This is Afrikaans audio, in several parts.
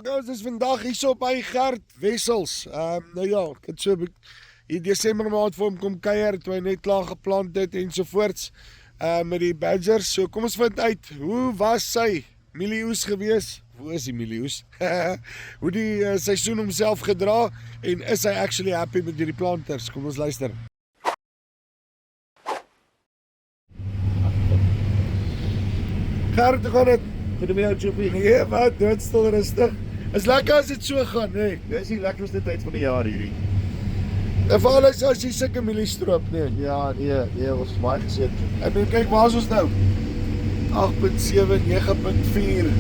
Okay, ons is vandag hier so by Gert Wessels. Nou ja, ek het so in Desember maand vir hom kom kuier toe hy net klaar geplant het ensovoorts met die badgers. So kom ons vind uit, hoe was sy mielieoes gewees? Hoe is die mielieoes? Hoe die seisoen homself gedra en is hy actually happy met hierdie planters? Kom ons luister. Gert, hoe gaan het? Goed om jou, Choppie. Nee, wat, doodstil rustig. Is lekker as dit so gaan, nee. Dit is die lekkerste tyd van die jaar hierdie. En veral as jy sulke mieliestroop, nee. Ja, nee, ons is baie geseën. Ek bedoel, kyk, waar is ons nou? 8.7, 9.4.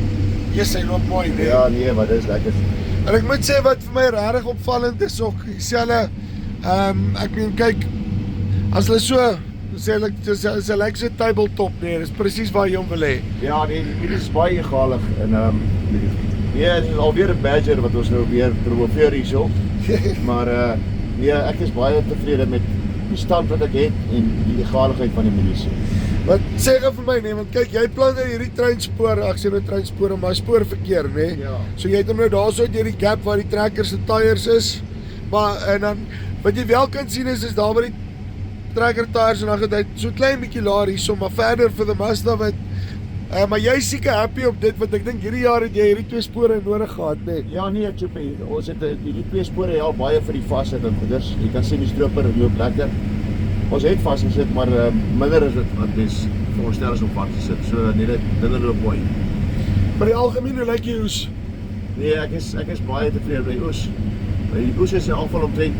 Yes, hy loop mooi, nee. Ja, nee, maar dit is lekker. En ek moet sê, wat vir my regtig opvallend is ook, dieselfde, ek bedoel, kyk, as hulle so, sê ek, is lyk so tabletop, nee, dis presies waar jy hom wil hê. Ja, nee, die is baie egalig en ja, dit is alweer 'n badger wat ons nou weer promoveer hierso. Maar nee, ek is baie tevrede met die stand wat ek het en die egaligheid van die milies. Wat sê jy vir my, nee, want kyk, jy plan nou hierdie treinspore, ek sê nou treinspore, maar spoorverkeer, nee. Ja. So jy het hom nou daar so deur die gap waar die trekkers se tyres is, maar, en dan, wat jy wel kan sien is daar waar die trekker tyres en dan het hy so klein bietjie laer hierso, maar verder vir die Mazda wat, maar jy is seker happy op dit, want ek dink hierdie jaar het jy hierdie 2 spore nodig gehad, nee. Ja, nee, Choppie, ons het die 2 spore help baie vir die vassit en goeders. Jy kan sien die stroper loop lekker. Ons het vasgesit, maar minder is dit wat mens veronderstel is om vas te sit. So nee, dit dinge loop mooi. Maar die algemeen, hoe lyk jy oes? Nee, ek is baie tevrede met die oes. Die oes is in elk geval omtrent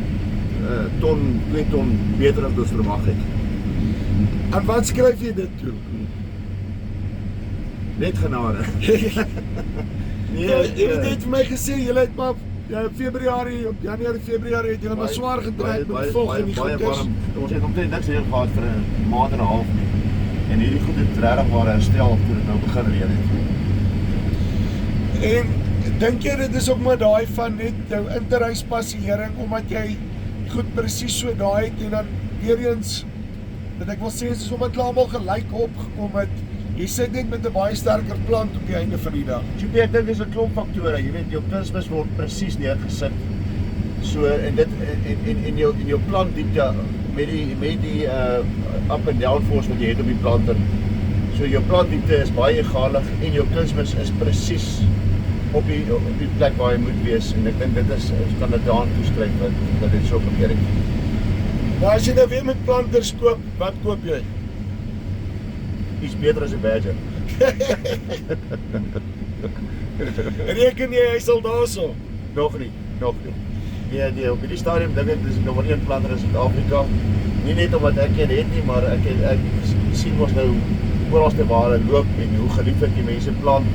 2 ton beter as ons verwag het. En wat skryf jy dit toe? Net genade. Nee, jy het net vir my gesê, jy het maar Februarie, op Januarie, Februarie het jy maar swaar gedryf met vog en die goeders. Ons het omtrent niks reën gehad vir 'n maand en 'n half nie. En hierdie goed het regtig waar herstel toe dit nou begin reën het. En dink jy dit is ook maar daai van net jou interhuispassering, omdat jy goed presies so daai het en dan weer eens, dat ek wil sê, is omdat hulle almal gelyk opgekom het, jy sit net met 'n baie sterker plant op die einde van die dag. Choppie, ek dink dis 'n klomp faktore. Jy weet, jou kunsmis word presies neergesit. So en dit en jou plant diepte met die up and down force wat jy het op die planter. So jou plantdiepte is baie egalig en jou kunsmis is presies op die plek waar hy moet wees en ek dink dit is kan dit daaraan toeskryf dat dit so gebeur het. Nou as jy nou weer met planters koop, wat koop jy? Iets beter as 'n badger. Reken jy sal daarso? Nog nie. Nee, op die stadium dink ek dis die nommer 1 planter in Suid-Afrika. Nie net omdat ek het nie, maar ek sien mos nou oralste waar hulle loop en hoe geliefd die mense plant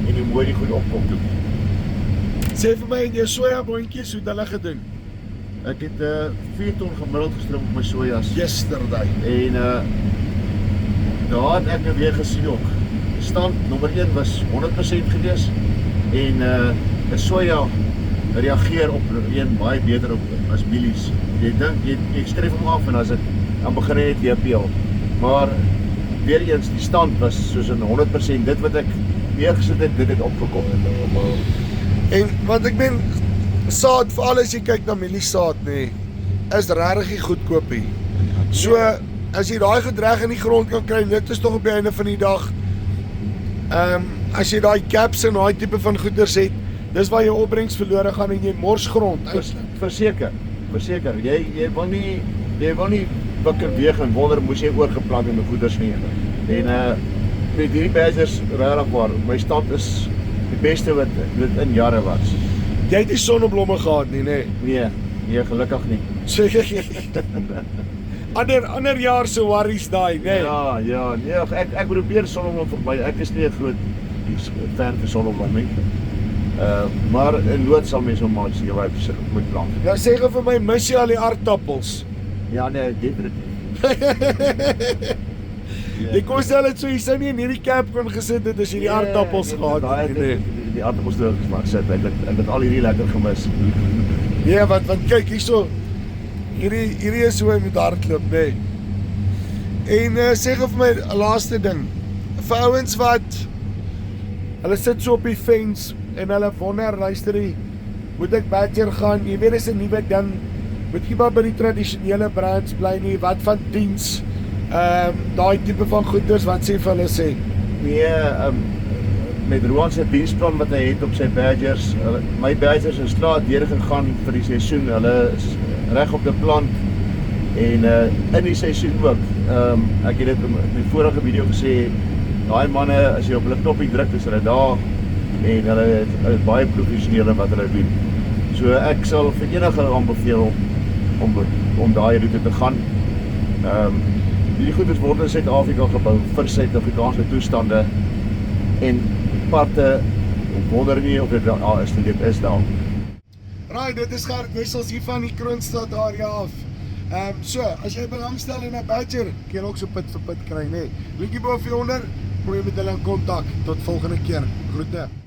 en hoe mooi die goed opkom. Sê vir my, in jou sojaboontjies, hoe het hulle gedoen? Ek het 4 ton gemiddeld gestring op my sojas. Yesterday. En daar het ek nou weer gesien ook. Stand nommer 1 was 100% gewees en 'n soja reageer op reën baie beter op as mielies. Jy dink jy skryf hom af en as dit dan begin hy net weer peel. Maar weer eens die stand was soos in 100% dit wat ek neergesit het, dit het opgekom. En wat ek ben, saad, veral as jy kyk na mieliesaad, nee, is regtig goedkoopie. So, as jy daai goed reg in die grond kan kry, dit is tog op die einde van die dag, as jy daai caps en daai tipe van goeders het, dis waar jou opbrengs verlore gaan en jy mors grond. Verseker. Jy wil nie wikker weeg en wonder moes jy oorgeplant en goeders nie. En met hierdie badgers regtig waar, my stand is die beste wat dit in jare was. Jy het nie sonneblomme gehad nie, nee. Nee, gelukkig nie. So, ander jaar se worries daai, nee. Ja, nee, ek probeer sonneblom verby. Ek is nie 'n groot fan van sonneblom nie. Maar in nood sal mense hom maar seker moet plant. Ja, sê gou vir my, mis jy al die aardappels? Ja, nee, definitief. Jy kon stel het so, jy sou nie in hierdie camp kon gesit het as jy die aardappels gehad het, nee. Die aardappels doorgesmaak sit, ek het al hierdie lekker gemis. Nee, want kyk hierso, hierdie is hoe hy moet hardloop, nee. En sê gou vir my, laaste ding, vir ouens wat, hulle sit so op die fence, en hulle wonder, luister jy, moet ek Badger gaan, jy weet is 'n nuwe ding, moet jy maar by die tradisionele brands bly nie, wat van diens, daai tipe van goeders, wat sê vir hulle sê? Nee, met Roan se diensplan wat hy het op sy Badgers, my Badgers is klaar deurgegaan vir die seisoen, hulle is reg op die plant, en in die seisoen ook, ek het dit in die vorige video gesê, daai manne, as jy op hulle knoppie druk, is hulle daar, en hulle is baie professionele wat hulle doen. So ek sal vir enige aanbeveel om daai route te gaan. Die goeders word in Suid-Afrika gebou vir Suid-Afrikaanse toestande, en parte, wonder nie of dit daar is, dit is daar. Right, dit is Gert Wessels hier van die Kroonstad area af. So, as jy belangstel in 'n Badger, kan jy ook so pit vir pit kry, nee. Linkie bo of hieronder, probeer met hulle in kontak. Tot volgende keer. Groete.